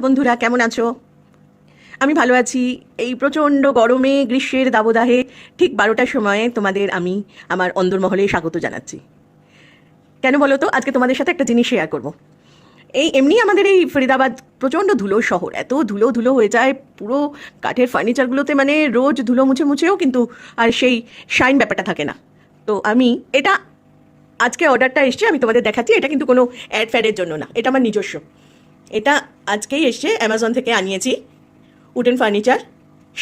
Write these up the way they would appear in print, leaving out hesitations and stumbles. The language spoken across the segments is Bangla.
বন্ধুরা কেমন আছো? আমি ভালো আছি। এই প্রচণ্ড গরমে গ্রীষ্মের দাবদাহে ঠিক 12টার সময়ে তোমাদের আমি আমার অন্দরমহলে স্বাগত জানাচ্ছি। কেন বলো তো? আজকে তোমাদের সাথে একটা জিনিস শেয়ার করব। এমনি আমাদের এই ফরিদাবাদ প্রচণ্ড ধুলো শহর, এত ধুলো ধুলো হয়ে যায় পুরো কাঠের ফার্নিচারগুলোতে, মানে রোজ ধুলো মুছে মুছেও কিন্তু আর সেই শাইন ব্যাপারটা থাকে না। তো আমি এটা আজকে অর্ডারটা এসছে, আমি তোমাদের দেখাচ্ছি। এটা কিন্তু কোনো অ্যাড ফ্যাডের জন্য না, এটা আমার নিজস্ব। এটা আজকেই এসছে, অ্যামাজন থেকে আনিয়েছি। Wooden furniture,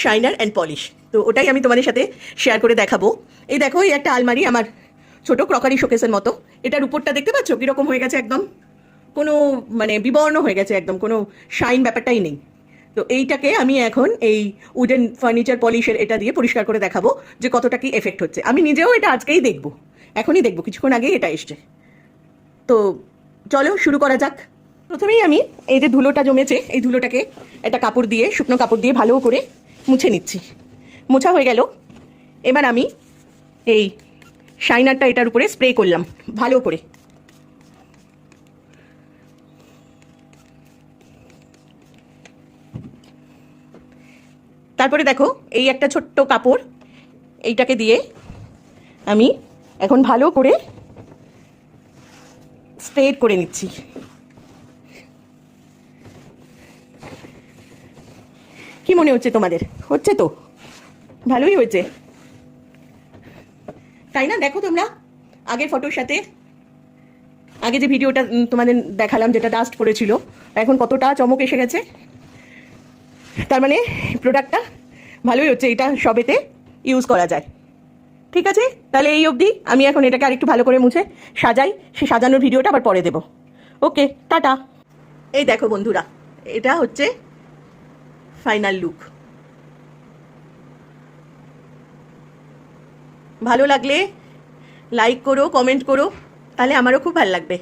shiner and polish. তো ওটাই আমি তোমাদের সাথে শেয়ার করে দেখাবো। এই দেখো, এই একটা আলমারি, আমার ছোট ক্রকারি শোকেসের মতো। এটার উপরটা দেখতে পাচ্ছ কীরকম হয়ে গেছে, একদম কোনো মানে বিবর্ণ হয়ে গেছে, একদম কোনো শাইন ব্যাপারটাই নেই। তো এইটাকে আমি এখন এই উডেন ফার্নিচার পলিশের এটা দিয়ে পরিষ্কার করে দেখাবো যে কতটা কি এফেক্ট হচ্ছে। আমি নিজেও এটা আজকেই দেখবো, এখনই দেখবো, কিছুক্ষণ আগেই এটা এসছে। তো চলো শুরু করা যাক। প্রথমেই আমি এই যে ধুলোটা জমেছে, এই ধুলোটাকে একটা কাপড় দিয়ে, শুকনো কাপড় দিয়ে ভালো করে মুছে নিচ্ছি। মোছা হয়ে গেল। এবার আমি এই শাইনারটা এটার উপরে স্প্রে করলাম ভালো করে। তারপরে দেখো, এই একটা ছোট্ট কাপড়, এইটাকে দিয়ে আমি এখন ভালো করে স্প্রে করে নিচ্ছি। কি মনে হচ্ছে তোমাদের? হচ্ছে তো? ভালোই হয়েছে, তাই না? দেখো তোমরা আগের ফটোর সাথে, আগে যে ভিডিওটা তোমাদের দেখালাম যেটা ডাস্ট পড়েছিল, এখন কতটা চমক এসে গেছে। তার মানে প্রোডাক্টটা ভালোই হচ্ছে, এটা সবেতে ইউজ করা যায়। ঠিক আছে, তাহলে এই অবধি। আমি এখন এটাকে আরেকটু ভালো করে মুছে সাজাই, সে সাজানোর ভিডিওটা আবার পরে দেবো। ওকে, টাটা। এই দেখো বন্ধুরা, এটা হচ্ছে ফাইনাল লুক। ভালো লাগলে লাইক করো, কমেন্ট করো, তাহলে আমারও খুব ভালো লাগবে।